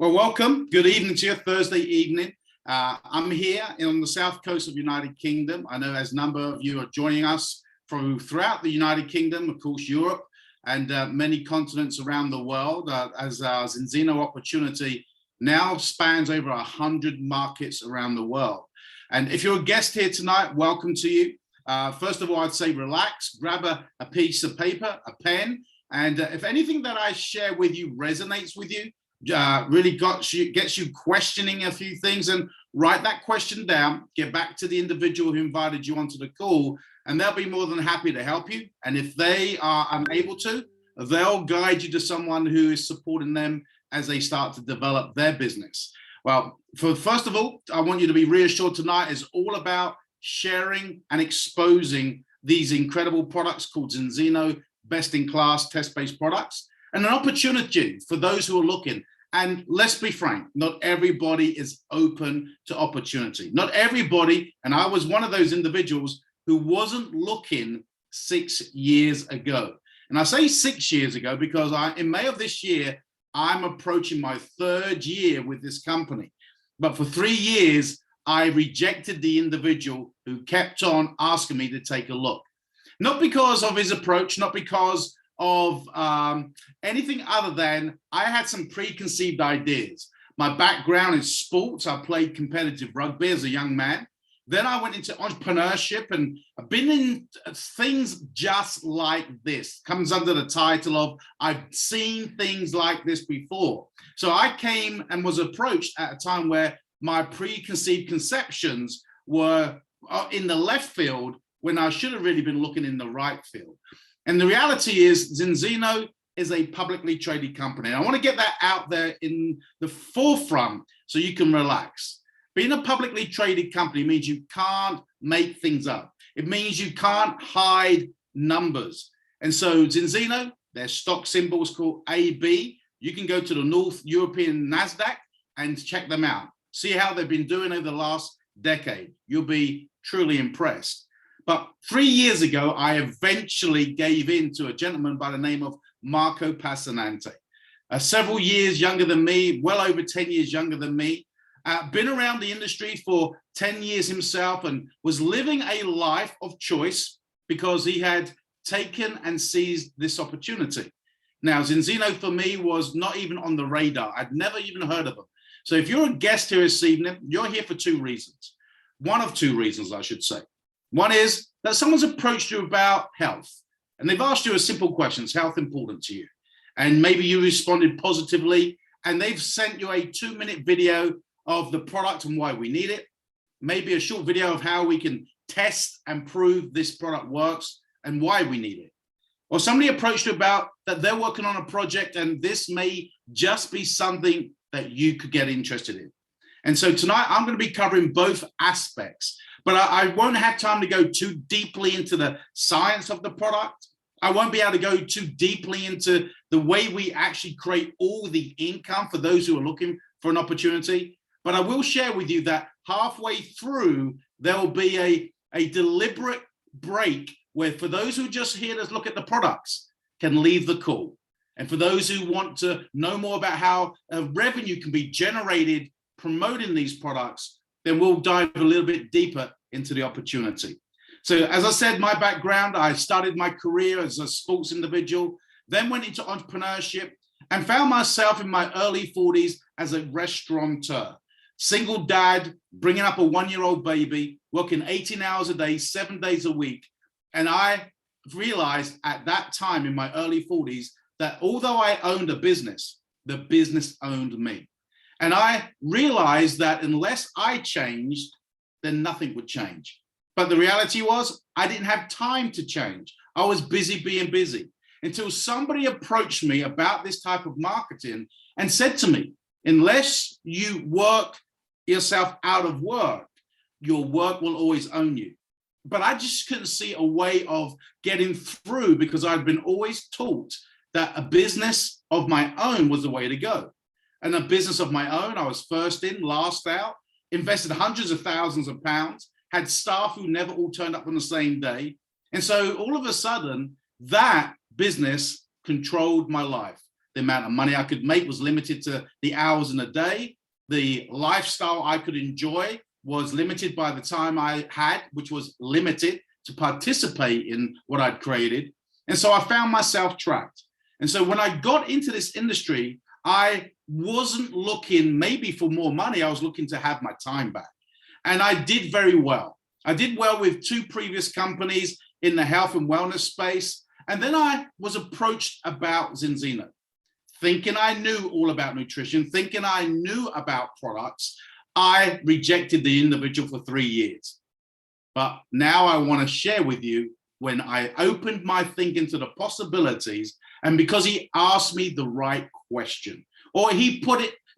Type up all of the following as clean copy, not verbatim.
Well, welcome. Good evening to you, Thursday evening. I'm here on the south coast of the United Kingdom. I know as a number of you are joining us from throughout the United Kingdom, of course, Europe, and many continents around the world, as our Zinzino opportunity now spans over 100 markets around the world. And if you're a guest here tonight, welcome to you. First of all, I'd say relax, grab a piece of paper, a pen, and if anything that I share with you resonates with you, really gets you questioning a few things, and write that question down, get back to the individual who invited you onto the call, and they'll be more than happy to help you. And if they are unable to, they'll guide you to someone who is supporting them as they start to develop their business. Well, first of all, I want you to be reassured tonight is all about sharing and exposing these incredible products called Zinzino best-in-class test-based products, and an opportunity for those who are looking. And let's be frank, not everybody is open to opportunity. Not everybody, and I was one of those individuals who wasn't looking 6 years ago. And I say 6 years ago because in May of this year, I'm approaching my 3rd year with this company. But for 3 years, I rejected the individual who kept on asking me to take a look. Not because of his approach, not because of anything other than I had some preconceived ideas. My background is sports. I played competitive rugby as a young man. Then I went into entrepreneurship, and I've been in things just like this. Comes under the title of I've seen things like this before. So I came and was approached at a time where my preconceived conceptions were in the left field when I should have really been looking in the right field. And the reality is Zinzino is a publicly traded company. And I want to get that out there in the forefront so you can relax. Being a publicly traded company means you can't make things up. It means you can't hide numbers. And so Zinzino, their stock symbol is called AB. You can go to the North European NASDAQ and check them out. See how they've been doing over the last decade. You'll be truly impressed. But 3 years ago, I eventually gave in to a gentleman by the name of Marco Passanante. Several years younger than me, well over 10 years younger than me, been around the industry for 10 years himself, and was living a life of choice because he had taken and seized this opportunity. Now, Zinzino for me was not even on the radar. I'd never even heard of them. So if you're a guest here this evening, you're here for 2 reasons. One of 2 reasons, I should say. One is that someone's approached you about health, and they've asked you a simple question: is health important to you? And maybe you responded positively, and they've sent you a 2-minute video of the product and why we need it. Maybe a short video of how we can test and prove this product works and why we need it. Or somebody approached you about that they're working on a project and this may just be something that you could get interested in. And so tonight I'm going to be covering both aspects. But I won't have time to go too deeply into the science of the product. I won't be able to go too deeply into the way we actually create all the income for those who are looking for an opportunity. But I will share with you that halfway through, there will be a deliberate break where for those who just hear us look at the products can leave the call. And for those who want to know more about how revenue can be generated promoting these products, then we'll dive a little bit deeper into the opportunity. So as I said, my background, I started my career as a sports individual, then went into entrepreneurship and found myself in my early 40s as a restaurateur. Single dad, bringing up a 1-year-old baby, working 18 hours a day, 7 days a week. And I realized at that time in my early 40s that although I owned a business, the business owned me. And I realized that unless I changed, then nothing would change. But the reality was I didn't have time to change. I was busy being busy until somebody approached me about this type of marketing and said to me, unless you work yourself out of work, your work will always own you. But I just couldn't see a way of getting through because I'd been always taught that a business of my own was the way to go. And a business of my own, I was first in, last out, invested hundreds of thousands of pounds, had staff who never all turned up on the same day. And so all of a sudden, that business controlled my life. The amount of money I could make was limited to the hours in a day. The lifestyle I could enjoy was limited by the time I had, which was limited to participate in what I'd created. And so I found myself trapped. And so when I got into this industry, I wasn't looking maybe for more money. I was looking to have my time back. And I did very well. I did well with 2 previous companies in the health and wellness space. And then I was approached about Zinzino, thinking I knew all about nutrition, thinking I knew about products. I rejected the individual for 3 years. But now I want to share with you when I opened my thinking to the possibilities, and because he asked me the right question, or he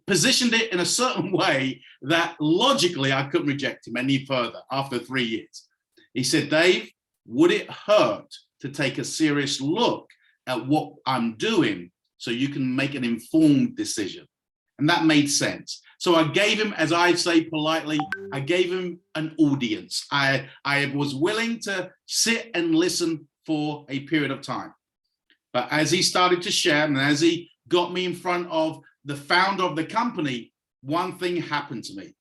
positioned it in a certain way that logically I couldn't reject him any further after 3 years. He said, Dave, would it hurt to take a serious look at what I'm doing so you can make an informed decision? And that made sense. So I gave him, as I say politely, I gave him an audience. I was willing to sit and listen for a period of time. But as he started to share, and as he got me in front of the founder of the company, one thing happened to me.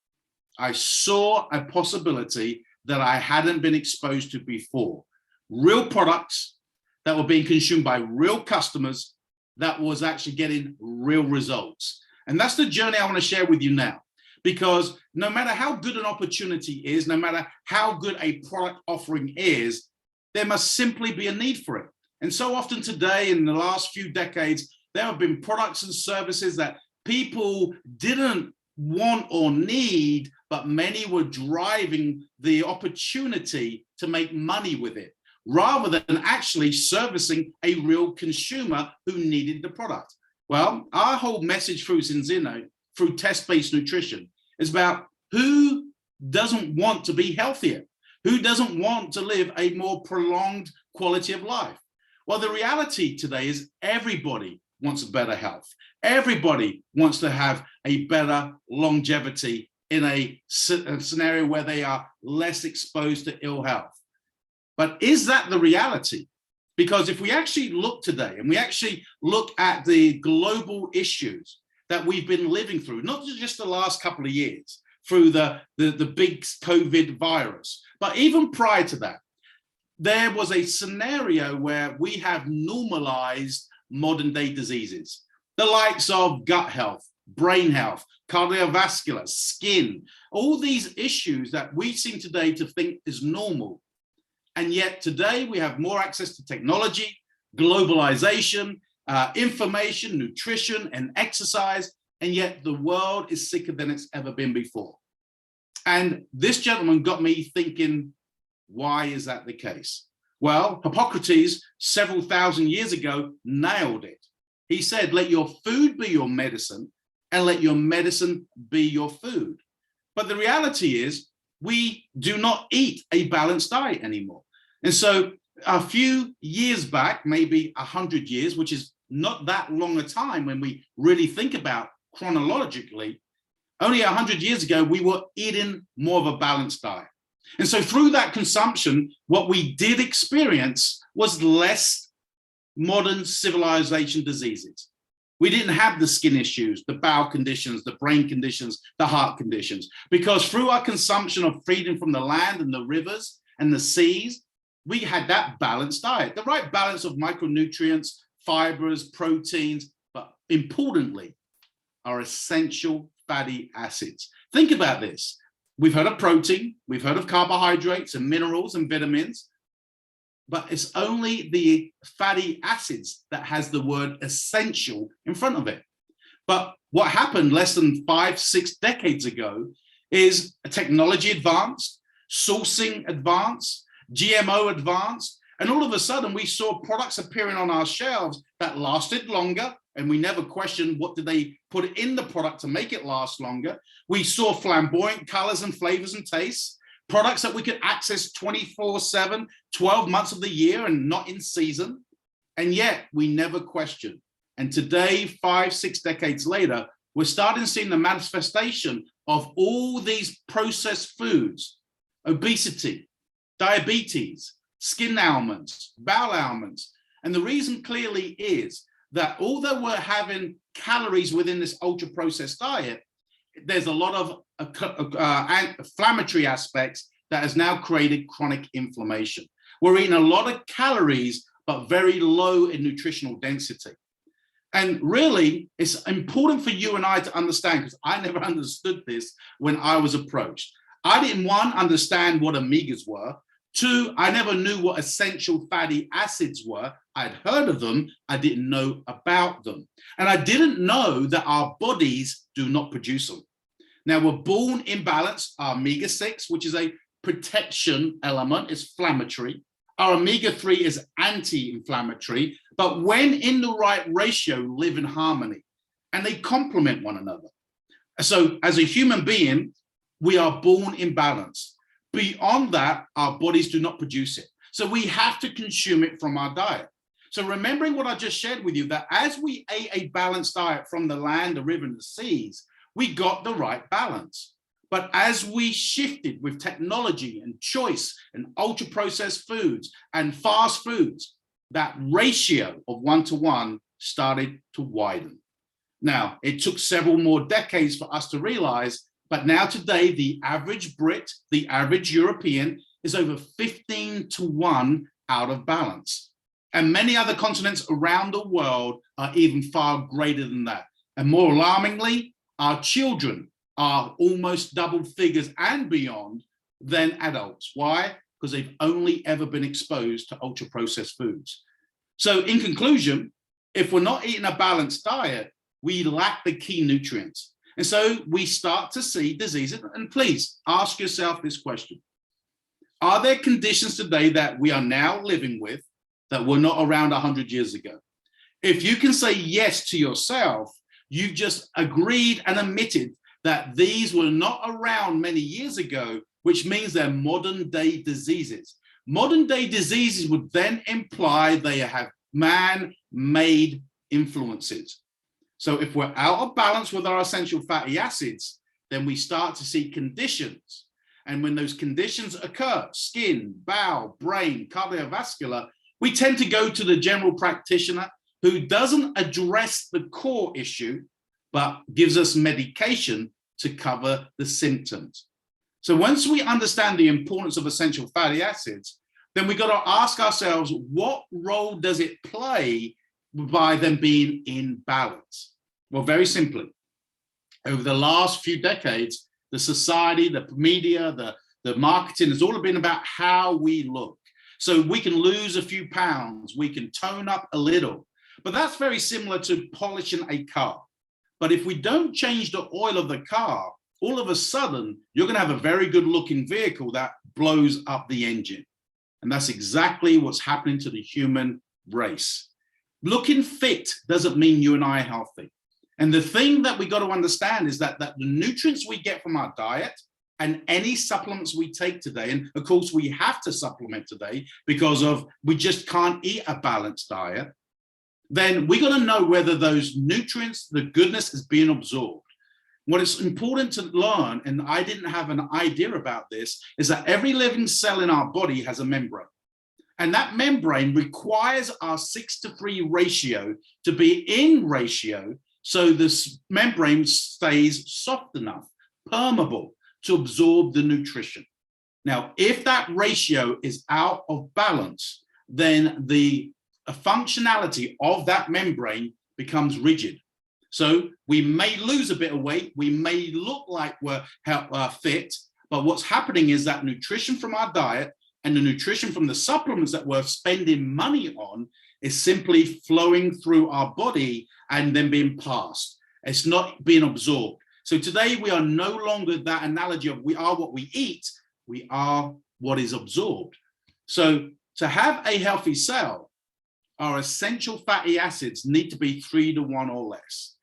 I saw a possibility that I hadn't been exposed to before. Real products that were being consumed by real customers that was actually getting real results. And that's the journey I want to share with you now, because no matter how good an opportunity is, no matter how good a product offering is, there must simply be a need for it. And so often today, in the last few decades, there have been products and services that people didn't want or need, but many were driving the opportunity to make money with it, rather than actually servicing a real consumer who needed the product. Well, our whole message through Zinzino, through test-based nutrition, is about who doesn't want to be healthier, who doesn't want to live a more prolonged quality of life. Well, the reality today is everybody wants better health. Everybody wants to have a better longevity in a scenario where they are less exposed to ill health. But is that the reality? Because if we actually look today and we actually look at the global issues that we've been living through, not just the last couple of years, through the big COVID virus, but even prior to that, there was a scenario where we have normalized modern day diseases, the likes of gut health, brain health, cardiovascular, skin, all these issues that we seem today to think is normal. And yet today we have more access to technology, globalization, information, nutrition, and exercise, and yet the world is sicker than it's ever been before. And this gentleman got me thinking, why is that the case? Well, Hippocrates, several thousand years ago, nailed it. He said, let your food be your medicine, and let your medicine be your food. But the reality is, we do not eat a balanced diet anymore. And so a few years back, maybe 100 years, which is not that long a time when we really think about chronologically, only 100 years ago, we were eating more of a balanced diet. And so through that consumption, what we did experience was less modern civilization diseases. We didn't have the skin issues, the bowel conditions, the brain conditions, the heart conditions, because through our consumption of feeding from the land and the rivers and the seas, we had that balanced diet, the right balance of micronutrients, fibers, proteins, but importantly, our essential fatty acids. Think about this. We've heard of protein, we've heard of carbohydrates and minerals and vitamins, but it's only the fatty acids that has the word essential in front of it. But what happened less than 5-6 decades ago is technology advanced, sourcing advanced, GMO advanced, and all of a sudden we saw products appearing on our shelves that lasted longer, and we never questioned what did they put in the product to make it last longer. We saw flamboyant colors and flavors and tastes, products that we could access 24/7, 12 months of the year and not in season. And yet we never questioned. And today, 5-6 decades later, we're starting seeing the manifestation of all these processed foods, obesity, diabetes, skin ailments, bowel ailments. And the reason clearly is that although we're having calories within this ultra processed diet, there's a lot of inflammatory aspects that has now created chronic inflammation. We're eating a lot of calories, but very low in nutritional density. And really, it's important for you and I to understand, because I never understood this when I was approached. I didn't, one, understand what omegas were. Two, I never knew what essential fatty acids were. I'd heard of them, I didn't know about them. And I didn't know that our bodies do not produce them. Now, we're born in balance. Our omega-6, which is a protection element, is inflammatory. Our omega-3 is anti-inflammatory, but when in the right ratio, live in harmony, and they complement one another. So as a human being, we are born in balance. Beyond that, our bodies do not produce it. So we have to consume it from our diet. So remembering what I just shared with you, that as we ate a balanced diet from the land, the river, and the seas, we got the right balance. But as we shifted with technology and choice and ultra processed foods and fast foods, that ratio of 1-to-1 started to widen. Now, it took several more decades for us to realize, but now today, the average Brit, the average European is over 15-to-1 out of balance. And many other continents around the world are even far greater than that. And more alarmingly, our children are almost double figures and beyond than adults. Why? Because they've only ever been exposed to ultra processed foods. So in conclusion, if we're not eating a balanced diet, we lack the key nutrients. And so we start to see diseases. And please ask yourself this question. Are there conditions today that we are now living with that were not around 100 years ago? If you can say yes to yourself, you've just agreed and admitted that these were not around many years ago, which means they're modern day diseases. Modern day diseases would then imply they have man-made influences. So if we're out of balance with our essential fatty acids, then we start to see conditions. And when those conditions occur, skin, bowel, brain, cardiovascular, we tend to go to the general practitioner who doesn't address the core issue, but gives us medication to cover the symptoms. So once we understand the importance of essential fatty acids, then we got to ask ourselves, what role does it play by them being in balance? Well, very simply, over the last few decades, the society, the media, the marketing has all been about how we look. So we can lose a few pounds, we can tone up a little, but that's very similar to polishing a car. But if we don't change the oil of the car, all of a sudden, you're going to have a very good looking vehicle that blows up the engine. And that's exactly what's happening to the human race. Looking fit doesn't mean you and I are healthy. And the thing that we got to understand is that the nutrients we get from our diet and any supplements we take today, and of course we have to supplement today because we just can't eat a balanced diet, then we got to know whether those nutrients, the goodness is being absorbed. What is important to learn, and I didn't have an idea about this, is that every living cell in our body has a membrane. And that membrane requires our 6-to-3 ratio to be in ratio so this membrane stays soft enough, permeable, to absorb the nutrition. Now, if that ratio is out of balance, then the functionality of that membrane becomes rigid. So we may lose a bit of weight, we may look like we're fit, but what's happening is that nutrition from our diet and the nutrition from the supplements that we're spending money on is simply flowing through our body and then being passed. It's not being absorbed. So today we are no longer that analogy of we are what we eat, we are what is absorbed. So to have a healthy cell, our essential fatty acids need to be 3-to-1 or less.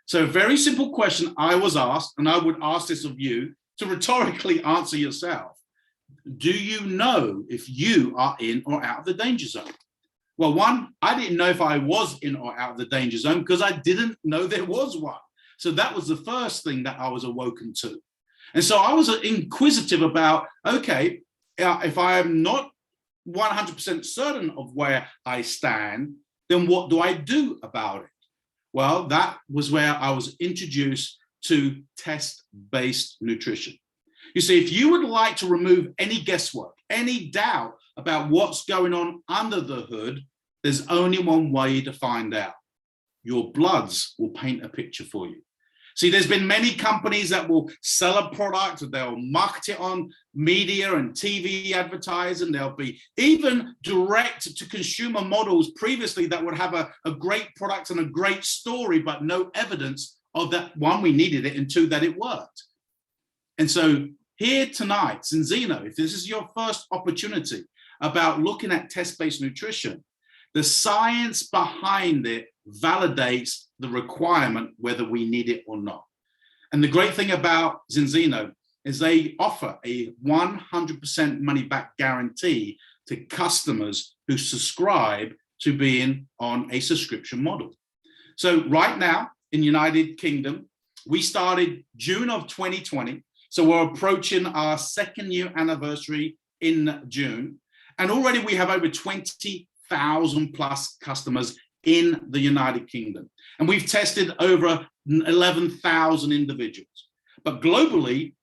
So a very simple question I was asked, and I would ask this of you to rhetorically answer yourself. Do you know if you are in or out of the danger zone? Well, one, I didn't know if I was in or out of the danger zone because I didn't know there was one. So that was the first thing that I was awoken to. And so I was inquisitive about, okay, if I am not 100% certain of where I stand, then what do I do about it? Well, that was where I was introduced to test-based nutrition. You see, if you would like to remove any guesswork, any doubt about what's going on under the hood, there's only one way to find out. Your bloods will paint a picture for you. See, there's been many companies that will sell a product, they'll market it on media and TV advertising. There'll be even direct to consumer models previously that would have a great product and a great story, but no evidence of that, one, we needed it, and two, that it worked. And so here tonight, Zinzino, if this is your first opportunity about looking at test-based nutrition, the science behind it validates the requirement whether we need it or not. And the great thing about Zinzino is they offer a 100% money back guarantee to customers who subscribe to being on a subscription model. So right now in United Kingdom, we started June of 2020. So we're approaching our 2nd year anniversary in June. And already we have over 20,000 plus customers in the United Kingdom. And we've tested over 11,000 individuals. But globally,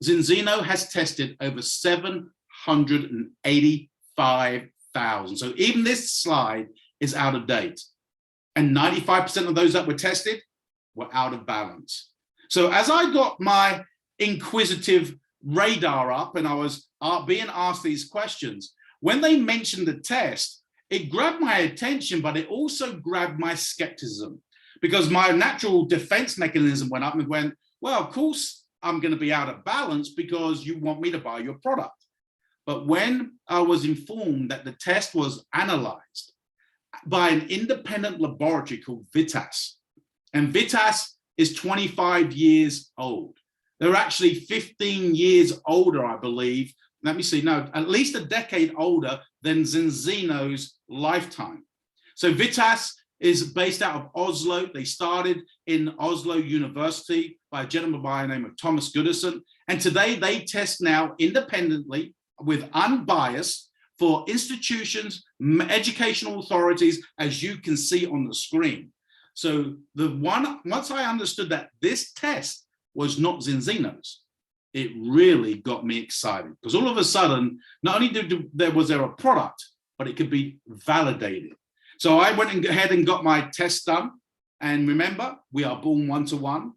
Zinzino has tested over 785,000. So even this slide is out of date. And 95% of those that were tested were out of balance. So as I got my inquisitive radar up and I was being asked these questions, when they mentioned the test, it grabbed my attention, but it also grabbed my skepticism, because my natural defense mechanism went up and went, well, of course, I'm going to be out of balance because you want me to buy your product. But when I was informed that the test was analyzed by an independent laboratory called Vitas, and Vitas is 25 years old. They're actually 15 years older, I believe. Let me see, no, at least a decade older than Zinzino's lifetime. So Vitas is based out of Oslo. They started in Oslo University by a gentleman by the name of Thomas Goodison. And today they test now independently with unbiased for institutions, educational authorities, as you can see on the screen. So once I understood that this test was not Zinzino's, it really got me excited, because all of a sudden, not only was there a product, but it could be validated. So I went ahead and got my test done. And remember, we are born 1-to-1.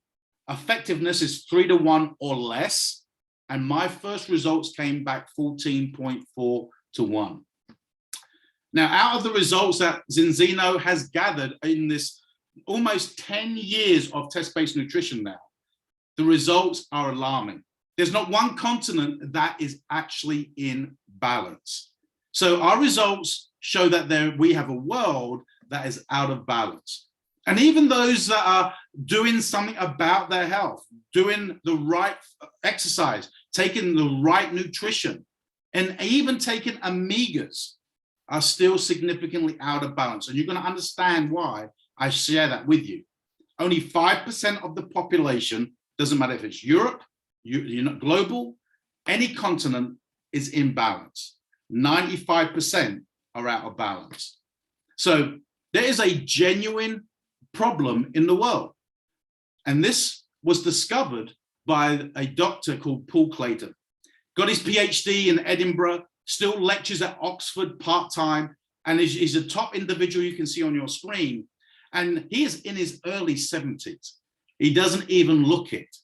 Effectiveness is 3-to-1 or less. And my first results came back 14.4-to-1. Now, out of the results that Zinzino has gathered in this almost 10 years of test-based nutrition now, the results are alarming. There's not one continent that is actually in balance. So our results show that we have a world that is out of balance. And even those that are doing something about their health, doing the right exercise, taking the right nutrition, and even taking omegas, are still significantly out of balance. And you're going to understand why I share that with you. Only 5% of the population, doesn't matter if it's Europe, global, any continent, is in balance. 95% are out of balance. So there is a genuine problem in the world. And this was discovered by a doctor called Paul Clayton. Got his PhD in Edinburgh, still lectures at Oxford part-time, and he's a top individual you can see on your screen. And he is in his early 70s. He doesn't even look it.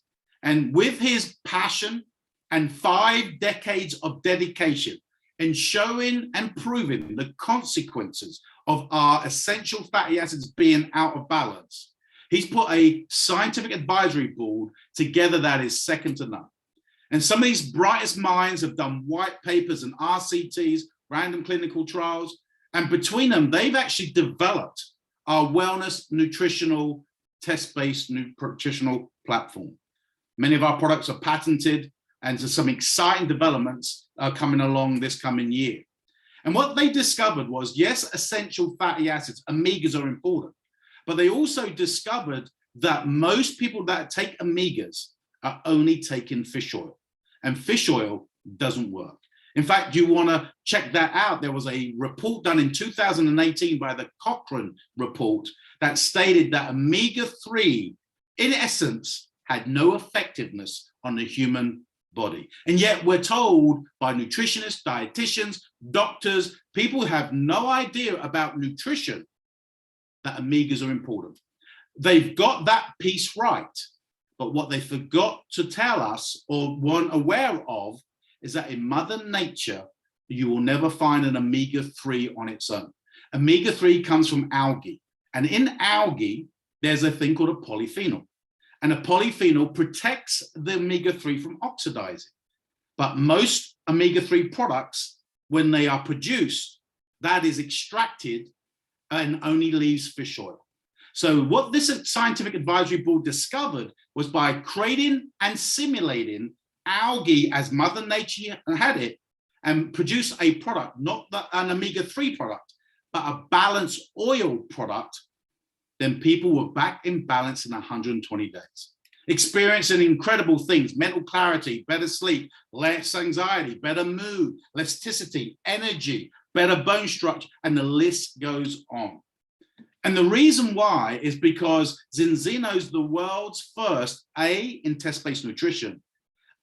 And with his passion and 5 decades of dedication in showing and proving the consequences of our essential fatty acids being out of balance, he's put a scientific advisory board together that is second to none. And some of these brightest minds have done white papers and RCTs, random clinical trials, and between them, they've actually developed our wellness nutritional test-based nutritional platform. Many of our products are patented, and there's some exciting developments coming along this coming year. And what they discovered was, yes, essential fatty acids, omegas, are important, but they also discovered that most people that take omegas are only taking fish oil, and fish oil doesn't work. In fact, you want to check that out. There was a report done in 2018 by the Cochrane report that stated that omega-3, in essence, had no effectiveness on the human body. And yet we're told by nutritionists, dietitians, doctors, people who have no idea about nutrition, that omegas are important. They've got that piece right. But what they forgot to tell us or weren't aware of is that in Mother Nature, you will never find an omega-3 on its own. Omega-3 comes from algae. And in algae, there's a thing called a polyphenol. And a polyphenol protects the omega-3 from oxidizing. But most omega-3 products, when they are produced, that is extracted and only leaves fish oil. So what this scientific advisory board discovered was by creating and simulating algae as Mother Nature had it and produce a product, not an omega-3 product, but a balanced oil product, then people were back in balance in 120 days, experiencing incredible things: mental clarity, better sleep, less anxiety, better mood, elasticity, energy, better bone structure, and the list goes on. And the reason why is because Zinzino is the world's first A, in test-based nutrition,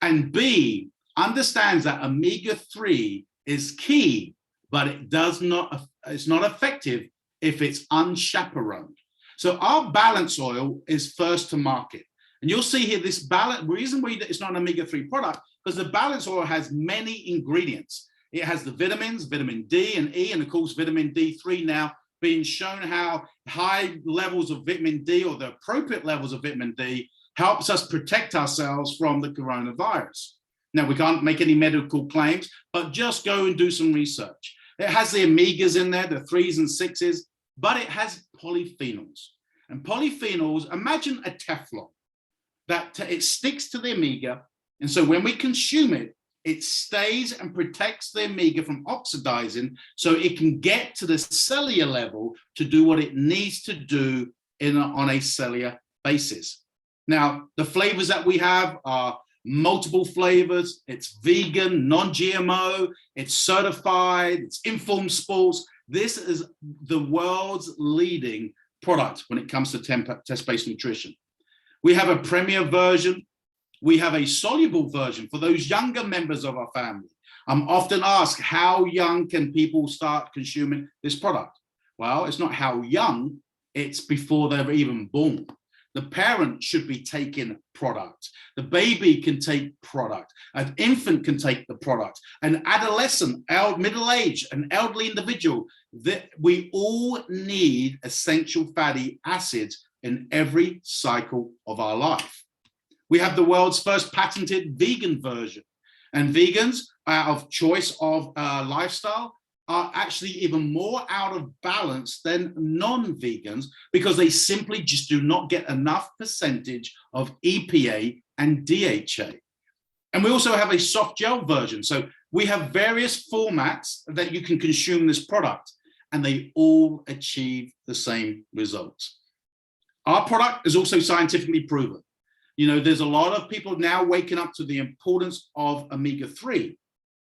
and B, understands that omega-3 is key, but it's not effective if it's unchaperoned. So our balance oil is first to market. And you'll see here this balance, reason why it's not an omega-3 product, because the balance oil has many ingredients. It has the vitamins, vitamin D and E, and of course, vitamin D3 now being shown how high levels of vitamin D or the appropriate levels of vitamin D helps us protect ourselves from the coronavirus. Now, we can't make any medical claims, but just go and do some research. It has the omegas in there, the 3s and 6s, but it has polyphenols. And polyphenols, imagine a Teflon, that it sticks to the omega. And so when we consume it, it stays and protects the omega from oxidizing so it can get to the cellular level to do what it needs to do on a cellular basis. Now, the flavors that we have are multiple flavors. It's vegan, non-GMO, it's certified, it's Informed Sports. This is the world's leading product when it comes to test-based nutrition. We have a premier version. We have a soluble version for those younger members of our family. I'm often asked, how young can people start consuming this product? Well, it's not how young, it's before they're even born. The parent should be taking product. The baby can take product. An infant can take the product. An adolescent, middle-aged, an elderly individual, that we all need essential fatty acids in every cycle of our life. We have the world's first patented vegan version. And vegans, out of choice of lifestyle, are actually even more out of balance than non-vegans because they simply just do not get enough percentage of EPA and DHA. And we also have a soft gel version. So we have various formats that you can consume this product, and they all achieve the same results. Our product is also scientifically proven. You know, there's a lot of people now waking up to the importance of omega-3,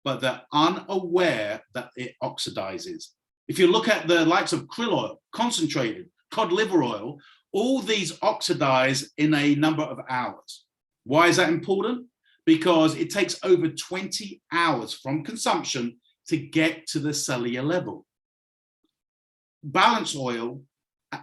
but they're unaware that it oxidizes. If you look at the likes of krill oil, concentrated, cod liver oil, all these oxidize in a number of hours. Why is that important? Because it takes over 20 hours from consumption to get to the cellular level. Balance oil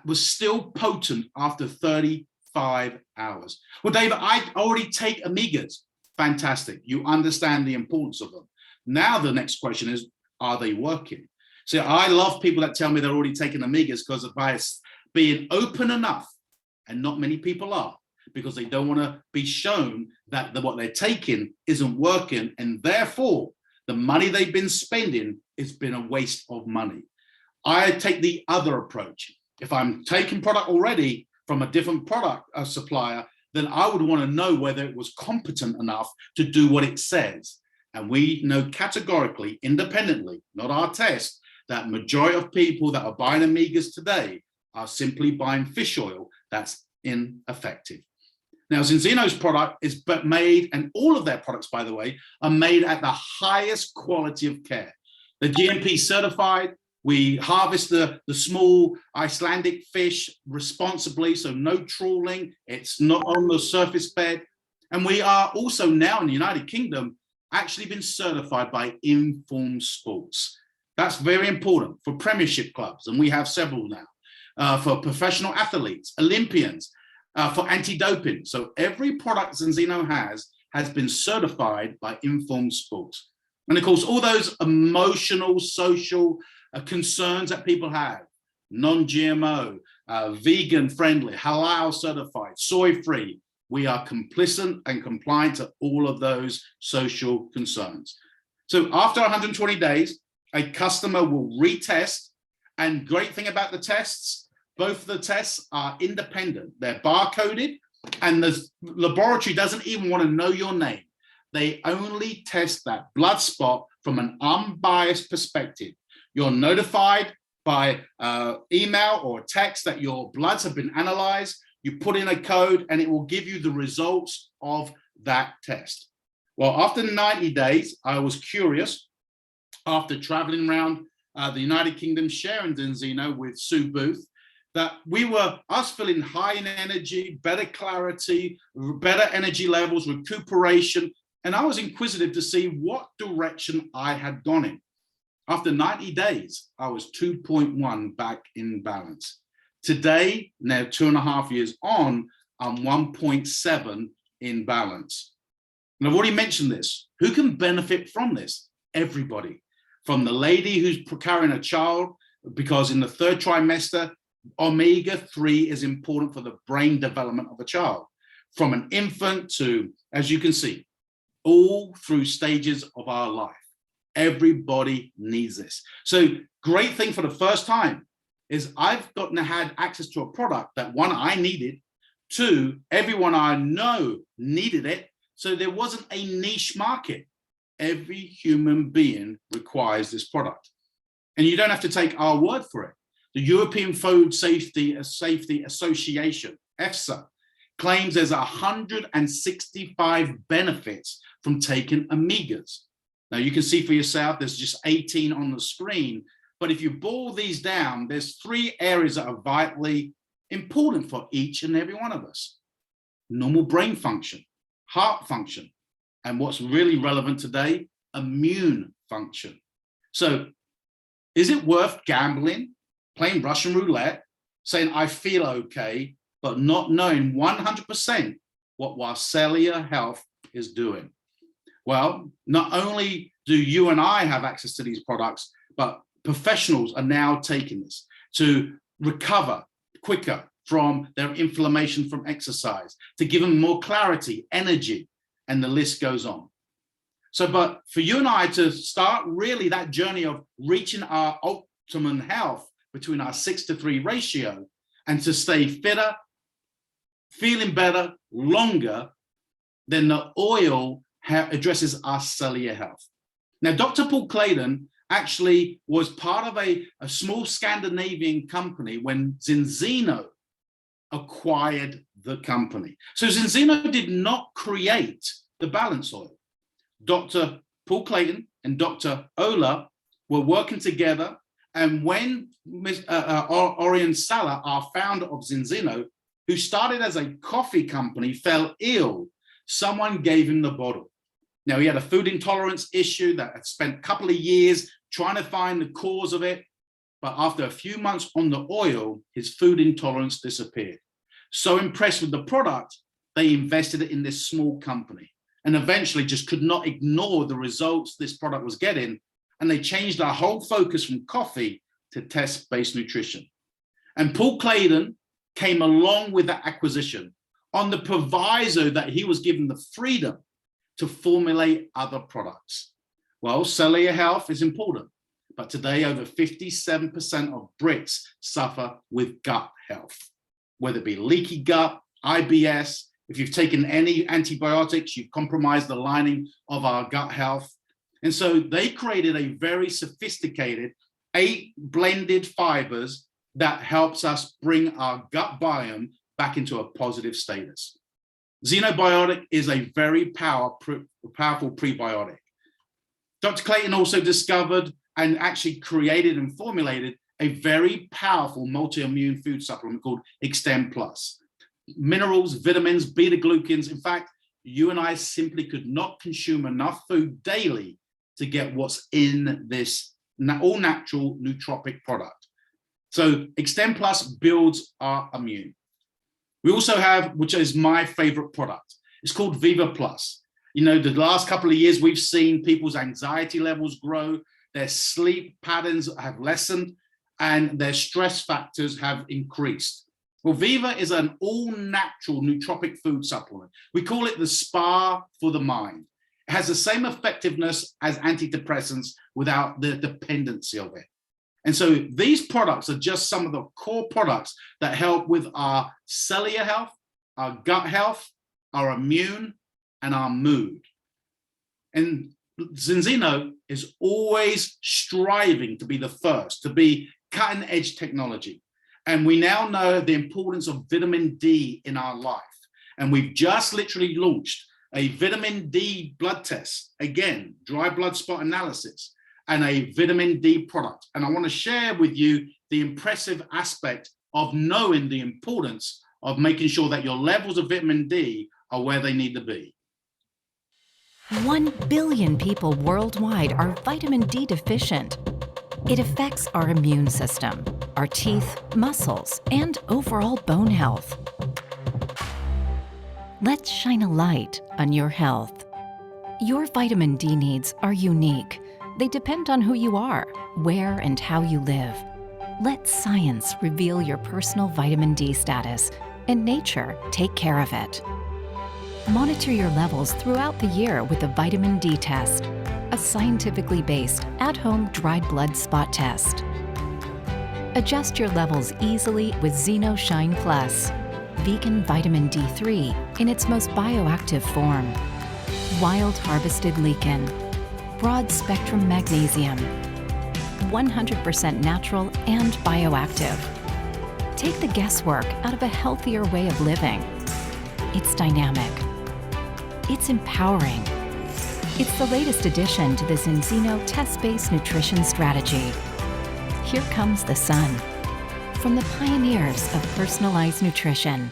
was still potent after 35 hours. Well, David, I already take omegas. Fantastic. You understand the importance of them. Now the next question is, are they working? So I love people that tell me they're already taking omegas because of bias being open enough, and not many people are, because they don't want to be shown that what they're taking isn't working, and therefore the money they've been spending has been a waste of money. I take the other approach. If I'm taking product already from a different product supplier, then I would want to know whether it was competent enough to do what it says. And we know categorically, independently, not our test, that majority of people that are buying omegas today are simply buying fish oil that's ineffective. Now, Zinzino's product is made, and all of their products, by the way, are made at the highest quality of care. The GMP certified. We harvest the small Icelandic fish responsibly, so no trawling. It's not on the surface bed. And we are also now in the United Kingdom actually been certified by Informed Sports. That's very important for Premiership clubs, and we have several now, for professional athletes, Olympians, for anti-doping. So every product Zinzino has been certified by Informed Sports. And of course, all those emotional, social concerns that people have, non-GMO, vegan friendly, halal certified, soy free, we are complicit and compliant to all of those social concerns. So after 120 days, a customer will retest. And great thing about the tests, both of the tests are independent. They're barcoded, and the laboratory doesn't even want to know your name. They only test that blood spot from an unbiased perspective. You're notified by email or text that your bloods have been analyzed. You put in a code and it will give you the results of that test. Well, after 90 days, I was curious, after traveling around the United Kingdom, sharing Zinzino with Sue Booth, that us feeling high in energy, better clarity, better energy levels, recuperation. And I was inquisitive to see what direction I had gone in. After 90 days, I was 2.1 back in balance. Today, now 2.5 years on, I'm 1.7 in balance. And I've already mentioned this. Who can benefit from this? Everybody. From the lady who's carrying a child, because in the 3rd trimester, omega-3 is important for the brain development of a child. From an infant to, as you can see, all through stages of our life. Everybody needs this. So great thing for the first time is I've had access to a product that, one, I needed, two, everyone I know needed it. So there wasn't a niche market. Every human being requires this product. And you don't have to take our word for it. The European Food Safety Association, EFSA, claims there's 165 benefits from taking omegas. Now you can see for yourself, there's just 18 on the screen. But if you boil these down, there's 3 areas that are vitally important for each and every one of us. Normal brain function, heart function, and what's really relevant today, immune function. So is it worth gambling, playing Russian roulette, saying I feel okay, but not knowing 100% what our cellular health is doing? Well, not only do you and I have access to these products, but professionals are now taking this to recover quicker from their inflammation from exercise, to give them more clarity, energy, and the list goes on. So, but for you and I to start really that journey of reaching our optimum health between our 6-to-3 ratio and to stay fitter, feeling better, longer, then the oil addresses our cellular health. Now, Dr. Paul Clayton actually was part of a small Scandinavian company when Zinzino acquired the company. So Zinzino did not create the balance oil. Dr. Paul Clayton and Dr. Ola were working together, and when Orion Sala, our founder of Zinzino, who started as a coffee company, fell ill, someone gave him the bottle. Now, he had a food intolerance issue that had spent a couple of years trying to find the cause of it. But after a few months on the oil, his food intolerance disappeared. So impressed with the product, they invested in this small company and eventually just could not ignore the results this product was getting. And they changed their whole focus from coffee to test-based nutrition. And Paul Clayton came along with that acquisition on the proviso that he was given the freedom to formulate other products. Well, cellular health is important, but today over 57% of Brits suffer with gut health, whether it be leaky gut, IBS. If you've taken any antibiotics, you've compromised the lining of our gut health. And so they created a very sophisticated 8 blended fibers that helps us bring our gut biome back into a positive status. Xenobiotic is a very powerful prebiotic. Dr. Clayton also discovered and actually created and formulated a very powerful multi-immune food supplement called Extend Plus. Minerals, vitamins, beta-glucans. In fact, you and I simply could not consume enough food daily to get what's in this all-natural nootropic product. So Extend Plus builds our immune. We also have, which is my favorite product, it's called Viva Plus. You know, the last couple of years, we've seen people's anxiety levels grow, their sleep patterns have lessened, and their stress factors have increased. Well, Viva is an all-natural nootropic food supplement. We call it the spa for the mind. It has the same effectiveness as antidepressants without the dependency of it. And so these products are just some of the core products that help with our cellular health, our gut health, our immune, and our mood. And Zinzino is always striving to be the first, to be cutting edge technology. And we now know the importance of vitamin D in our life. And we've just literally launched a vitamin D blood test, again, dry blood spot analysis, and a vitamin D product. And I want to share with you the impressive aspect of knowing the importance of making sure that your levels of vitamin D are where they need to be. 1 billion people worldwide are vitamin D deficient. It affects our immune system, our teeth, muscles, and overall bone health. Let's shine a light on your health. Your vitamin D needs are unique. They depend on who you are, where and how you live. Let science reveal your personal vitamin D status, and nature take care of it. Monitor your levels throughout the year with a vitamin D test, a scientifically based, at-home dried blood spot test. Adjust your levels easily with Zinzino Shine Plus, vegan vitamin D3 in its most bioactive form, wild harvested lichen, broad spectrum magnesium, 100% natural and bioactive. Take the guesswork out of a healthier way of living. It's dynamic. It's empowering. It's the latest addition to the Zinzino test-based nutrition strategy. Here comes the sun, from the pioneers of personalized nutrition.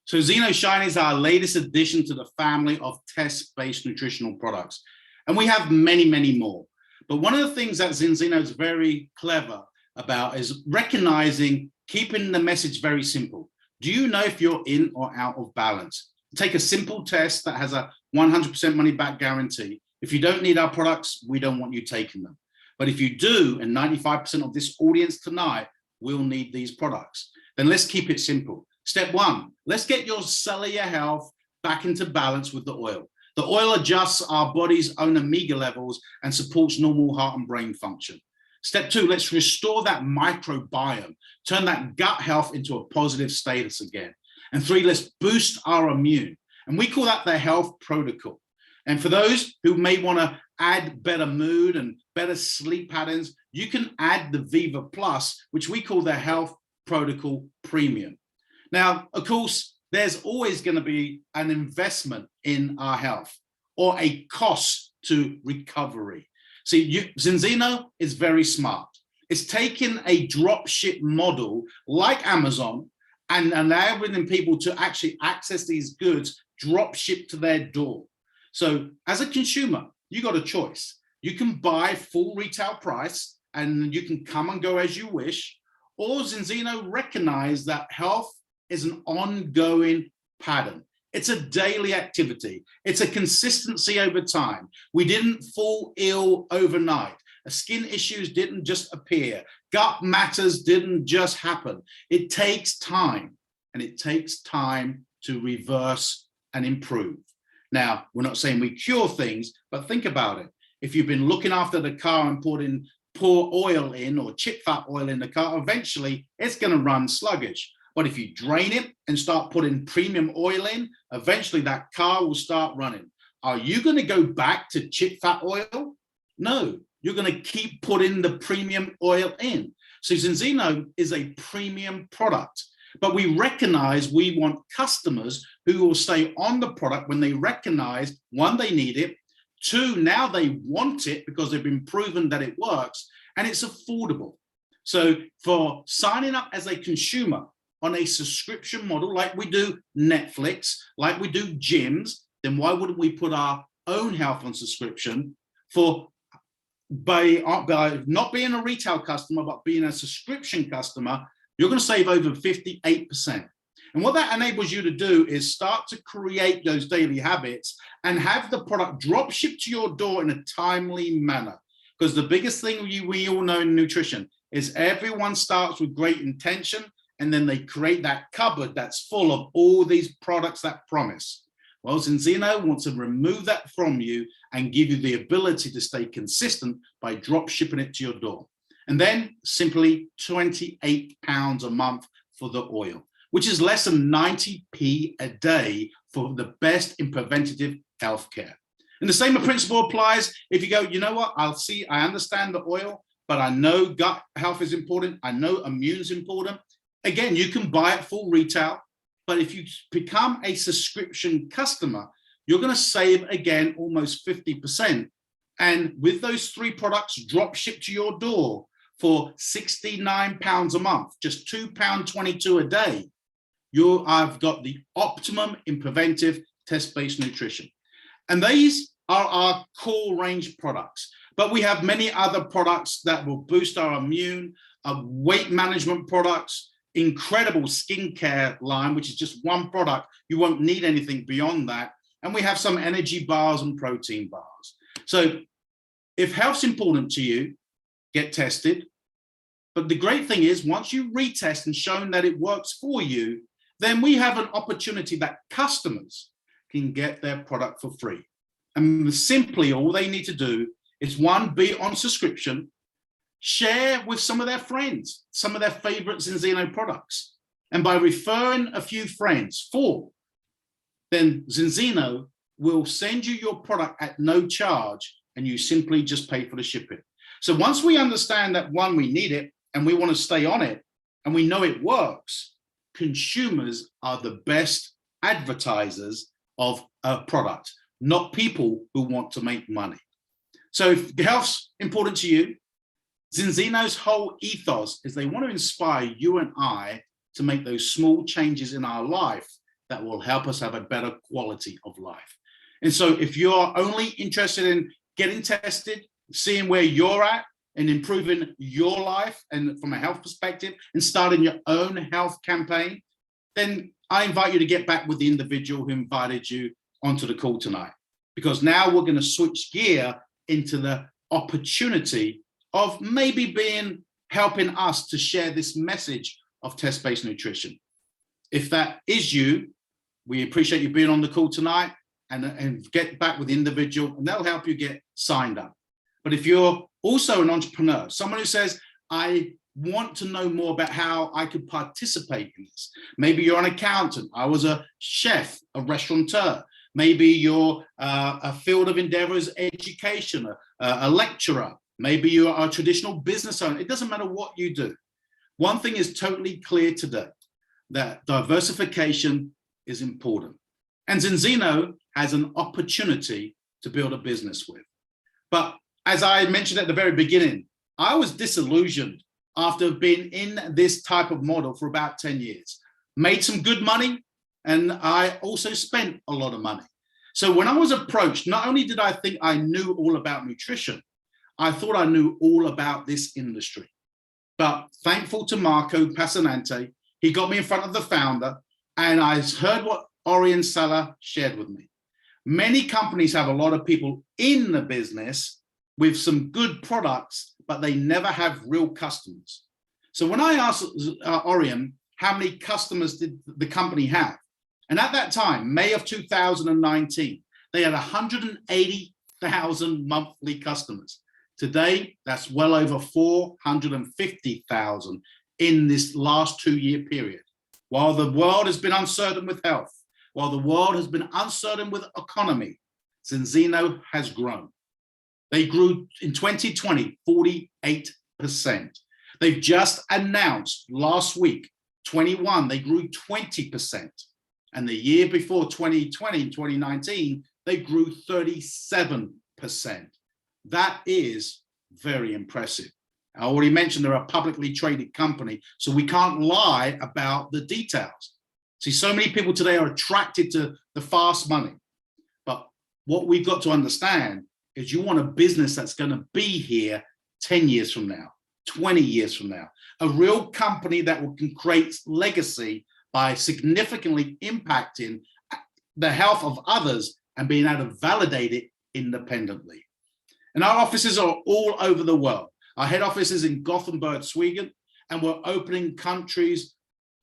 So Zinzino Shine is our latest addition to the family of test-based nutritional products. And we have many, many more. But one of the things that Zinzino is very clever about is recognizing, keeping the message very simple. Do you know if you're in or out of balance? Take a simple test that has a 100% money back guarantee. If you don't need our products, we don't want you taking them. But if you do, and 95% of this audience tonight will need these products, then let's keep it simple. Step one, let's get your cellular health back into balance with the oil. The oil adjusts our body's own omega levels and supports normal heart and brain function. Step two, let's restore that microbiome, turn that gut health into a positive status again. And three, let's boost our immune. And we call that the health protocol. And for those who may want to add better mood and better sleep patterns, you can add the Viva Plus, which we call the health protocol premium. Now, of course, there's always going to be an investment in our health or a cost to recovery. See, Zinzino is very smart. It's taken a drop ship model like Amazon and allowing people to actually access these goods drop shipped to their door. So as a consumer, you got a choice. You can buy full retail price and you can come and go as you wish, or Zinzino recognize that health is an ongoing pattern. It's a daily activity. It's a consistency over time. We didn't fall ill overnight. Skin issues didn't just appear. Gut matters didn't just happen. It takes time, and it takes time to reverse and improve. Now, we're not saying we cure things, but think about it. If you've been looking after the car and pour oil in or chip fat oil in the car, eventually it's going to run sluggish. But if you drain it and start putting premium oil in, eventually that car will start running. Are you going to go back to chip fat oil? No, you're going to keep putting the premium oil in. So Zinzino is a premium product. But we recognize we want customers who will stay on the product when they recognize, one, they need it, two, now they want it because they've been proven that it works, and it's affordable. So for signing up as a consumer on a subscription model, like we do Netflix, like we do gyms, then why wouldn't we put our own health on subscription for by not being a retail customer, but being a subscription customer, you're going to save over 58%. And what that enables you to do is start to create those daily habits and have the product drop shipped to your door in a timely manner. Because the biggest thing we all know in nutrition is everyone starts with great intention, and then they create that cupboard that's full of all these products that promise. Well, Zinzino wants to remove that from you and give you the ability to stay consistent by drop shipping it to your door. And then simply £28 a month for the oil, which is less than 90p a day for the best in preventative healthcare. And the same principle applies if you go, you know what, I understand the oil, but I know gut health is important. I know immune is important. Again, you can buy it full retail, but if you become a subscription customer, you're going to save again almost 50%. And with those 3 products drop shipped to your door for £69 a month, just £2.22 a day, I've got the optimum in preventive test-based nutrition. And these are our core range products. But we have many other products that will boost our immune, weight management products, incredible skincare line, which is just one product. You won't need anything beyond that. And we have some energy bars and protein bars. So if health's important to you, get tested. But the great thing is, once you retest and shown that it works for you, then we have an opportunity that customers can get their product for free. And simply all they need to do is, one, be on subscription, share with some of their friends, some of their favorite Zinzino products. And by referring a few friends, 4, then Zinzino will send you your product at no charge, and you simply just pay for the shipping. So once we understand that, one, we need it and we want to stay on it, and we know it works, consumers are the best advertisers of a product, not people who want to make money. So if health's important to you, Zinzino's whole ethos is they want to inspire you and I to make those small changes in our life that will help us have a better quality of life. And so if you're only interested in getting tested, seeing where you're at and improving your life and from a health perspective and starting your own health campaign, then I invite you to get back with the individual who invited you onto the call tonight, because now we're going to switch gear into the opportunity of maybe helping us to share this message of test-based nutrition. If that is you, we appreciate you being on the call tonight, and get back with the individual, and they'll help you get signed up. But if you're also an entrepreneur, someone who says, I want to know more about how I could participate in this. Maybe you're an accountant. I was a chef, a restaurateur. Maybe you're a field of endeavor is education, a lecturer. Maybe you are a traditional business owner. It doesn't matter what you do. One thing is totally clear today, that diversification is important. And Zinzino has an opportunity to build a business with. But as I mentioned at the very beginning, I was disillusioned after being in this type of model for about 10 years. Made some good money, and I also spent a lot of money. So when I was approached, not only did I think I knew all about nutrition, I thought I knew all about this industry. But thankful to Marco Passanante, he got me in front of the founder, and I heard what Orion Sala shared with me. Many companies have a lot of people in the business with some good products, but they never have real customers. So when I asked Orion, how many customers did the company have? And at that time, May of 2019, they had 180,000 monthly customers. Today, that's well over 450,000 in this last 2-year period. While the world has been uncertain with health, while the world has been uncertain with economy, Zinzino has grown. They grew in 2020, 48%. They've just announced last week 21, they grew 20%. And the year before 2020, 2019, they grew 37%. That is very impressive. I already mentioned they're a publicly traded company, so we can't lie about the details. See, so many people today are attracted to the fast money. But what we've got to understand is you want a business that's going to be here 10 years from now, 20 years from now, a real company that can create legacy by significantly impacting the health of others and being able to validate it independently. And our offices are all over the world. Our head office is in Gothenburg, Sweden, and we're opening countries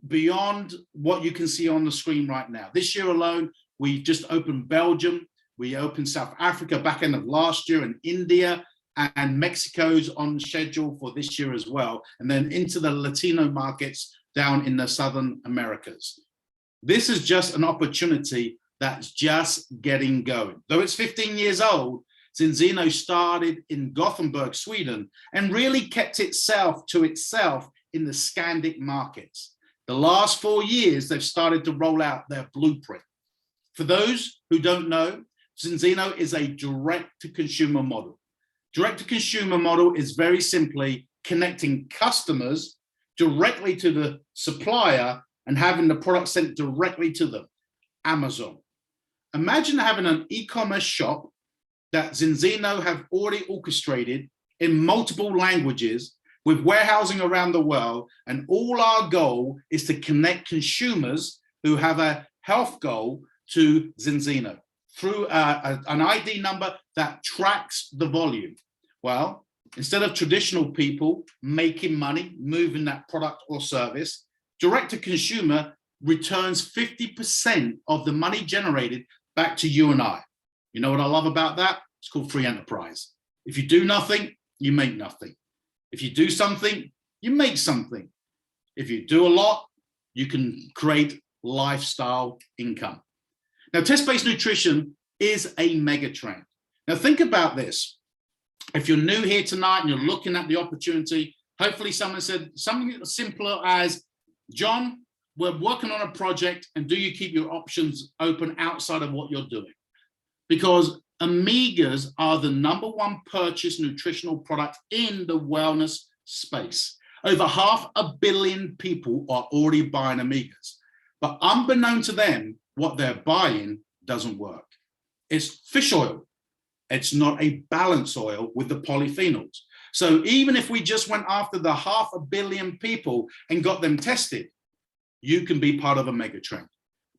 beyond what you can see on the screen right now. This year alone, we just opened Belgium. We opened South Africa back end of last year, and India and Mexico's on schedule for this year as well. And then into the Latino markets down in the Southern Americas. This is just an opportunity that's just getting going. Though it's 15 years old, Zinzino started in Gothenburg, Sweden, and really kept itself to itself in the Scandic markets. The last 4 years, they've started to roll out their blueprint. For those who don't know, Zinzino is a direct-to-consumer model. Direct-to-consumer model is very simply connecting customers directly to the supplier and having the product sent directly to them. Amazon. Imagine having an e-commerce shop that Zinzino have already orchestrated in multiple languages with warehousing around the world, and all our goal is to connect consumers who have a health goal to Zinzino through an ID number that tracks the volume. Well, instead of traditional people making money, moving that product or service, direct to consumer returns 50% of the money generated back to you and I. You know what I love about that? It's called free enterprise. If you do nothing, you make nothing. If you do something, you make something. If you do a lot, you can create lifestyle income. Now, test-based nutrition is a mega trend. Now, think about this. If you're new here tonight and you're looking at the opportunity, hopefully someone said something simpler as, John, we're working on a project, and do you keep your options open outside of what you're doing? Because omegas are the #1 purchased nutritional product in the wellness space. Over 500 million people are already buying omegas, but unbeknown to them, what they're buying doesn't work. It's fish oil. It's not a balance oil with the polyphenols. So even if we just went after the 500 million people and got them tested, you can be part of a mega trend.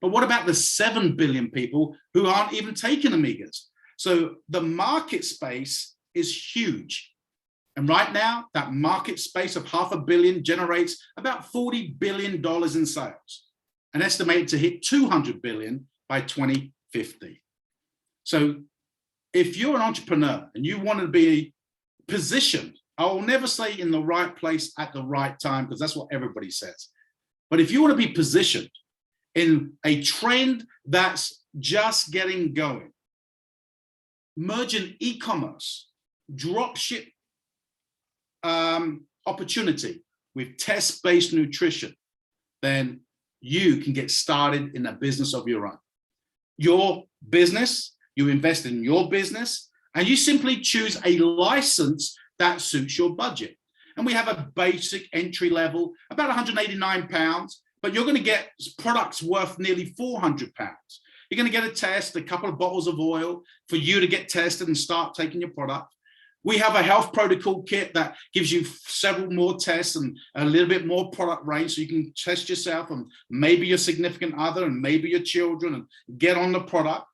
But what about the 7 billion people who aren't even taking omegas? So the market space is huge. And right now, that market space of 500 million generates about $40 billion in sales, and estimated to hit 200 billion by 2050. So if you're an entrepreneur and you want to be positioned, I will never say in the right place at the right time, because that's what everybody says. But if you want to be positioned in a trend that's just getting going, merging e-commerce, dropship opportunity with test-based nutrition, then you can get started in a business of your own. Your business, you invest in your business, and you simply choose a license that suits your budget. And we have a basic entry level, about 189 pounds, but you're going to get products worth nearly 400 pounds. You're going to get a test, a couple of bottles of oil for you to get tested and start taking your product. We have a health protocol kit that gives you several more tests and a little bit more product range, so you can test yourself and maybe your significant other and maybe your children and get on the product.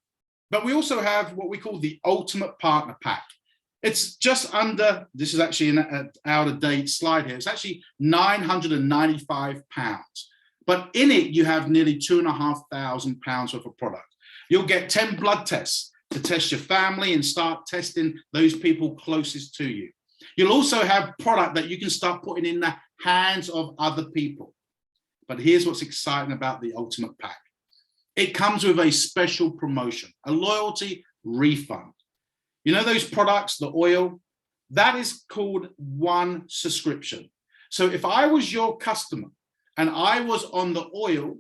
But we also have what we call the Ultimate Partner Pack. It's just under, this is actually an out-of-date slide here, it's actually 995 pounds. But in it, you have nearly 2,500 pounds worth of product. You'll get 10 blood tests to test your family and start testing those people closest to you. You'll also have product that you can start putting in the hands of other people. But here's what's exciting about the Ultimate Pack. It comes with a special promotion, a loyalty refund. You know those products, the oil? That is called one subscription. So if I was your customer And I was on the oil,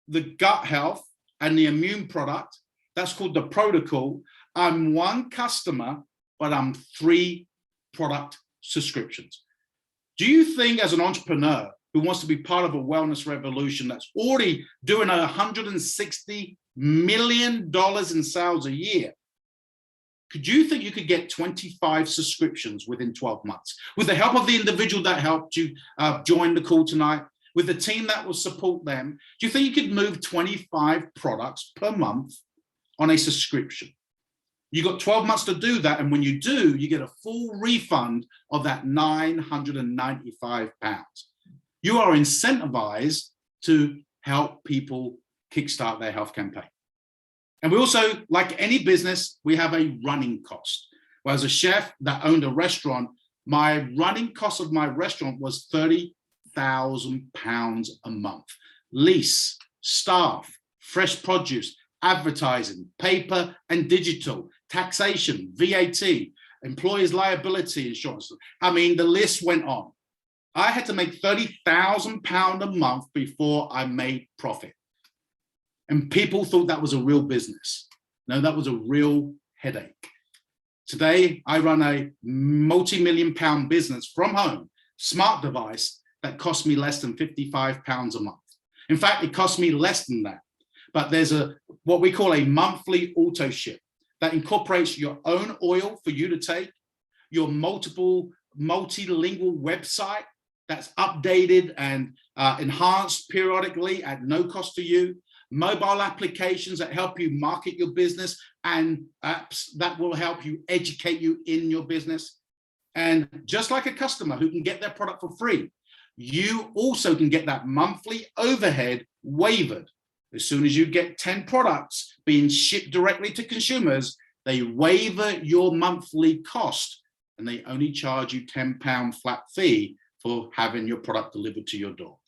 the gut health, and the immune product. That's called the protocol. I'm one customer, but I'm 3 product subscriptions. Do you think, as an entrepreneur who wants to be part of a wellness revolution that's already doing $160 million in sales a year, could you think you could get 25 subscriptions within 12 months? With the help of the individual that helped you join the call tonight, with the team that will support them, do you think you could move 25 products per month on a subscription? You got 12 months to do that, and when you do, you get a full refund of that £995. You are incentivized to help people kickstart their health campaign. And we also, like any business, we have a running cost. Well, as a chef that owned a restaurant, my running cost of my restaurant was £30,000 a month. Lease, staff, fresh produce, advertising, paper and digital, taxation, VAT, employees' liability insurance. I mean, the list went on. I had to make £30,000 a month before I made profit. And people thought that was a real business. No, that was a real headache. Today, I run a multi-million-pound business from home, smart device, that cost me less than £55 a month. In fact, it cost me less than that. But there's what we call a monthly auto ship that incorporates your own oil for you to take, your multilingual website that's updated and enhanced periodically at no cost to you, mobile applications that help you market your business, and apps that will help you educate you in your business. And just like a customer who can get their product for free, you also can get that monthly overhead waived. As soon as you get 10 products being shipped directly to consumers, they waiver your monthly cost, and they only charge you £10 flat fee for having your product delivered to your door.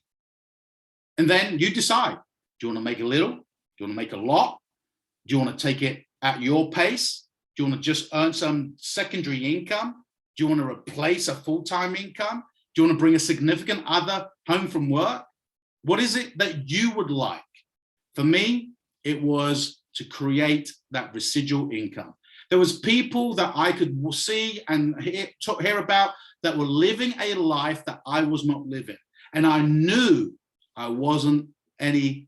And then you decide, do you want to make a little? Do you want to make a lot? Do you want to take it at your pace? Do you want to just earn some secondary income? Do you want to replace a full-time income? Do you want to bring a significant other home from work? What is it that you would like? For me, it was to create that residual income. There was people that I could see and hear about that were living a life that I was not living. And I knew I wasn't they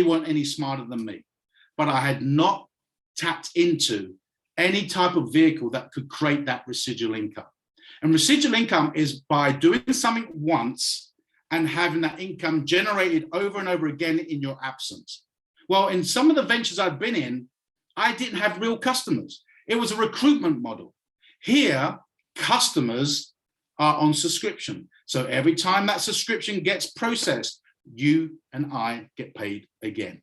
weren't any smarter than me. But I had not tapped into any type of vehicle that could create that residual income. And residual income is by doing something once and having that income generated over and over again in your absence. Well, in some of the ventures I've been in, I didn't have real customers. It was a recruitment model. Here, customers are on subscription. So every time that subscription gets processed, you and I get paid again.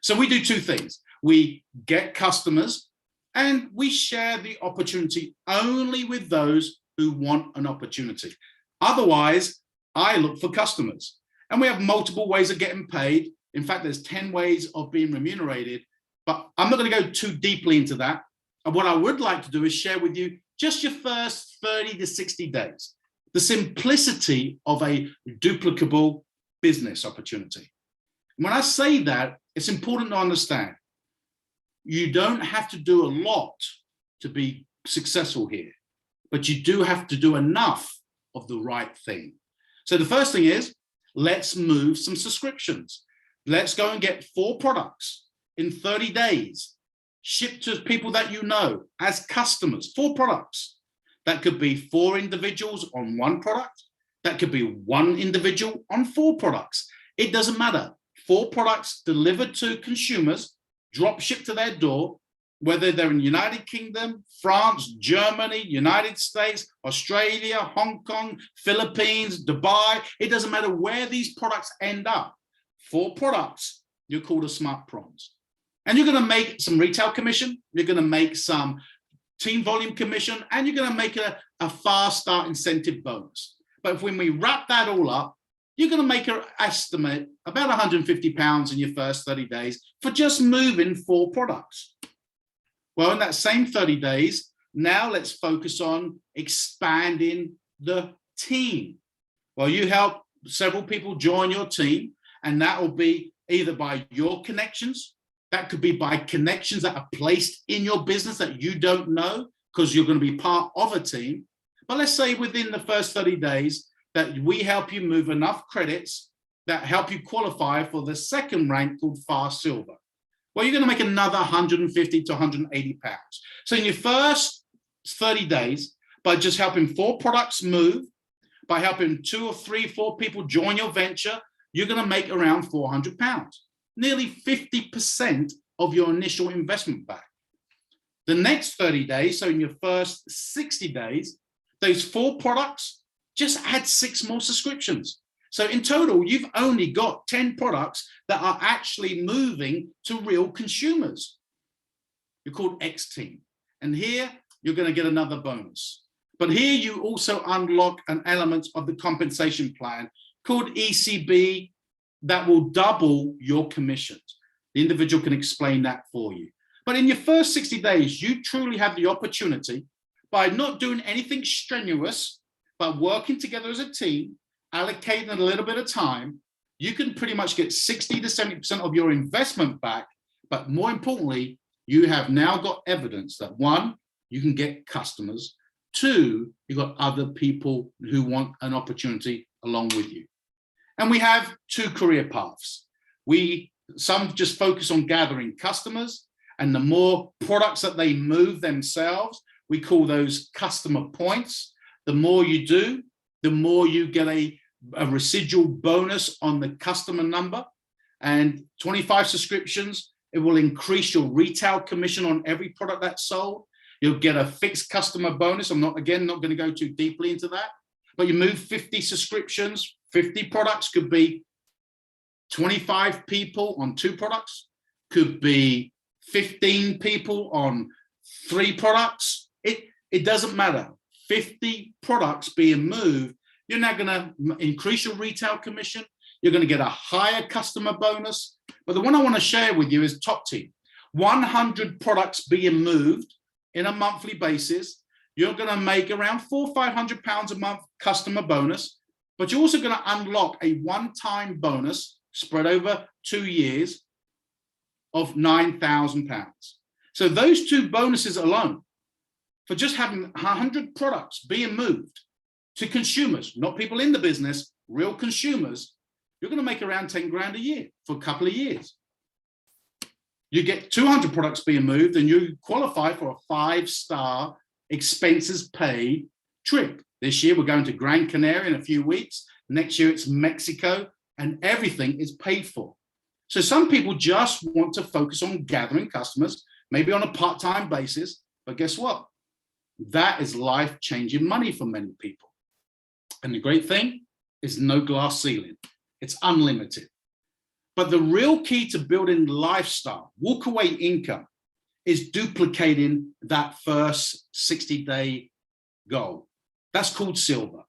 So we do 2 things. We get customers and we share the opportunity only with those who want an opportunity. Otherwise, I look for customers. And we have multiple ways of getting paid. In fact, there's 10 ways of being remunerated, but I'm not going to go too deeply into that. And what I would like to do is share with you just your first 30 to 60 days, the simplicity of a duplicable business opportunity. When I say that, it's important to understand you don't have to do a lot to be successful here, but you do have to do enough of the right thing. So the first thing is, let's move some subscriptions. Let's go and get 4 products in 30 days, shipped to people that you know as customers, 4 products. That could be 4 individuals on 1 product. That could be 1 individual on 4 products. It doesn't matter. 4 products delivered to consumers, drop shipped to their door, whether they're in the United Kingdom, France, Germany, United States, Australia, Hong Kong, Philippines, Dubai. It doesn't matter where these products end up. 4 products, you're called a smart prawns. And you're going to make some retail commission. You're going to make some team volume commission, and you're going to make a fast start incentive bonus. But when we wrap that all up, you're going to make an estimate about £150 in your first 30 days for just moving 4 products. Well, in that same 30 days, now let's focus on expanding the team. Well, you help several people join your team, and that will be either by your connections, that could be by connections that are placed in your business that you don't know because you're going to be part of a team. But let's say within the first 30 days that we help you move enough credits that help you qualify for the second rank called Fast Silver. Well, you're going to make another 150 to 180 pounds. So in your first 30 days, by just helping 4 products move, by helping 2 or 3, 4 people join your venture, you're going to make around 400 pounds, nearly 50% of your initial investment back. The next 30 days, so in your first 60 days, those 4 products, just add 6 more subscriptions. So in total, you've only got 10 products that are actually moving to real consumers. You're called X Team. And here, you're going to get another bonus. But here you also unlock an element of the compensation plan called ECB that will double your commissions. The individual can explain that for you. But in your first 60 days, you truly have the opportunity, by not doing anything strenuous, but working together as a team, allocating a little bit of time, you can pretty much get 60 to 70% of your investment back. But more importantly, you have now got evidence that 1, you can get customers. 2, you've got other people who want an opportunity along with you. And we have 2 career paths. Some just focus on gathering customers, and the more products that they move themselves, we call those customer points. The more you do, the more you get a residual bonus on the customer number. And 25 subscriptions, it will increase your retail commission on every product that's sold. You'll get a fixed customer bonus. I'm not going to go too deeply into that, but you move 50 subscriptions, 50 products, could be 25 people on 2 products, could be 15 people on 3 products. It doesn't matter. 50 products being moved, you're now going to increase your retail commission. You're going to get a higher customer bonus. But the one I want to share with you is Top Team. 100 products being moved in a monthly basis. You're going to make around £400 or £500 a month customer bonus, but you're also going to unlock a one-time bonus spread over 2 years of £9,000. So those 2 bonuses alone, for just having 100 products being moved to consumers, not people in the business, real consumers, you're going to make around 10 grand a year for a couple of years. You get 200 products being moved and you qualify for a 5-star expenses paid trip. This year, we're going to Gran Canaria in a few weeks. Next year, it's Mexico, and everything is paid for. So some people just want to focus on gathering customers, maybe on a part-time basis, but guess what? That is life-changing money for many people. And the great thing is no glass ceiling. It's unlimited. But the real key to building lifestyle, walk-away income, is duplicating that first 60-day goal. That's called silver.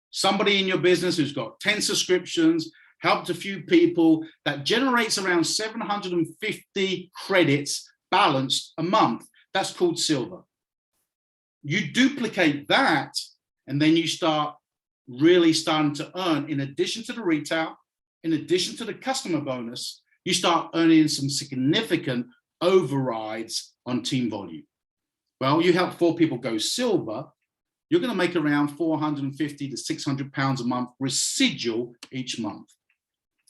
Somebody in your business who's got 10 subscriptions, helped a few people, that generates around 750 credits balanced a month. That's called silver. You duplicate that, and then you start really starting to earn, in addition to the retail, in addition to the customer bonus, you start earning some significant overrides on team volume. Well, you help 4 people go silver, you're going to make around 450 to 600 pounds a month residual each month.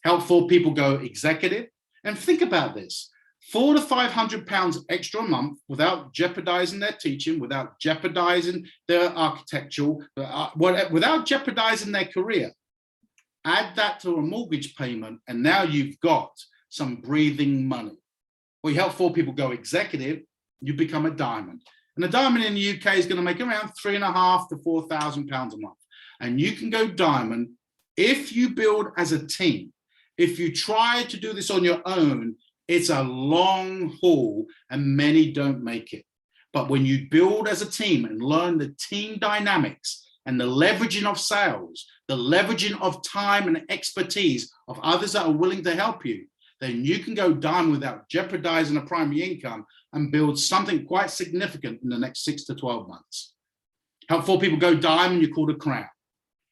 Help 4 people go executive, and think about this: 400 to 500 pounds extra a month without jeopardizing their teaching, without jeopardizing their architectural, without jeopardizing their career. Add that to a mortgage payment, and now you've got some breathing money. Well, you help 4 people go executive, you become a diamond. And a diamond in the UK is going to make around £3,500 to £4,000 a month. And you can go diamond if you build as a team. If you try to do this on your own, it's a long haul and many don't make it. But when you build as a team and learn the team dynamics and the leveraging of sales, the leveraging of time and expertise of others that are willing to help you, then you can go diamond without jeopardizing a primary income and build something quite significant in the next 6 to 12 months. Help 4 people go diamond, you're called a crown.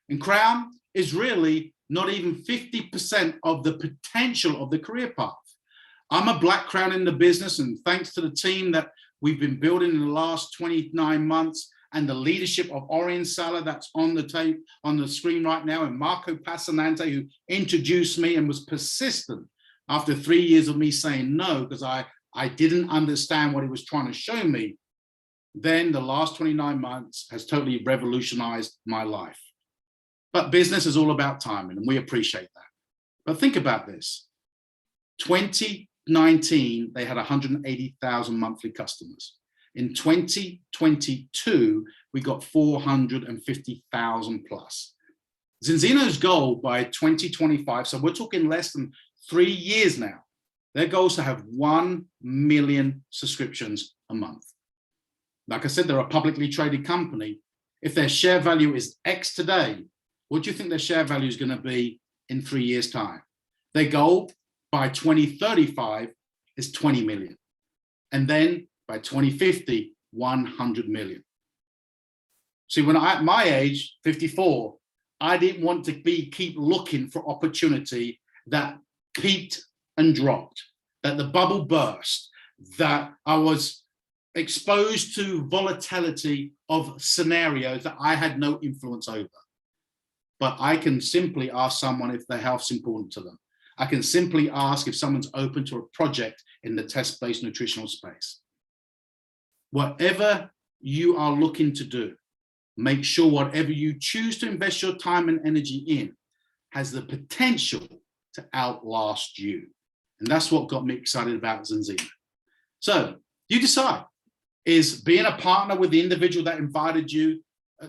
And crown is really not even 50% of the potential of the career path. I'm a black crown in the business, and thanks to the team that we've been building in the last 29 months and the leadership of Orion Sala that's on the tape on the screen right now, and Marco Passanante, who introduced me and was persistent after 3 years of me saying no because I didn't understand what he was trying to show me. Then the last 29 months has totally revolutionized my life. But business is all about timing, and we appreciate that. But think about this. 2019, they had 180,000 monthly customers. In 2022, we got 450,000 plus. Zinzino's goal by 2025, so we're talking less than 3 years now, their goal is to have 1 million subscriptions a month. Like I said, they're a publicly traded company. If their share value is X today, what do you think their share value is going to be in 3 years' time? Their goal by 2035 is 20 million. And then by 2050, 100 million. See, when at my age, 54, I didn't want to keep looking for opportunity that peaked and dropped, that the bubble burst, that I was exposed to volatility of scenarios that I had no influence over. But I can simply ask someone if their health's important to them. I can simply ask if someone's open to a project in the test-based nutritional space. Whatever you are looking to do, make sure whatever you choose to invest your time and energy in has the potential to outlast you. And that's what got me excited about Zinzino. So you decide, is being a partner with the individual that invited you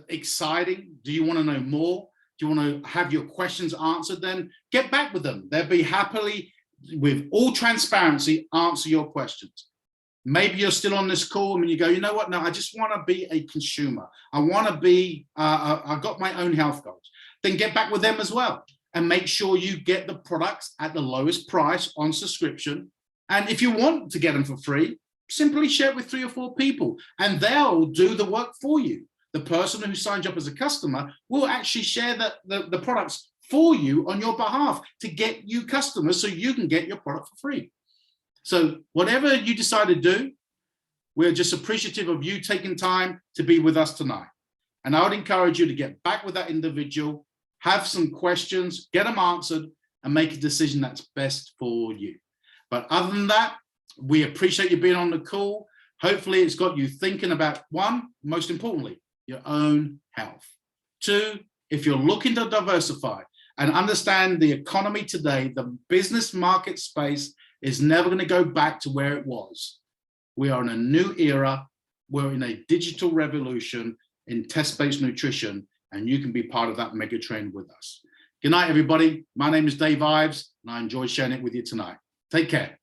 exciting? Do you want to know more? Do you want to have your questions answered? Then get back with them. They'll be happily, with all transparency, answer your questions. Maybe you're still on this call and you go, you know what? No, I just want to be a consumer. I want to be, I've got my own health goals. Then get back with them as well and make sure you get the products at the lowest price on subscription. And if you want to get them for free, simply share it with 3 or 4 people and they'll do the work for you. The person who signs you up as a customer will actually share the products for you on your behalf to get you customers so you can get your product for free. So whatever you decide to do, we're just appreciative of you taking time to be with us tonight. And I would encourage you to get back with that individual, have some questions, get them answered, and make a decision that's best for you. But other than that, we appreciate you being on the call. Hopefully it's got you thinking about, 1, most importantly, your own health. 2, if you're looking to diversify and understand the economy today, the business market space is never going to go back to where it was. We are in a new era. We're in a digital revolution in test-based nutrition, and you can be part of that mega trend with us. Good night, everybody. My name is Dave Ives, and I enjoyed sharing it with you tonight. Take care.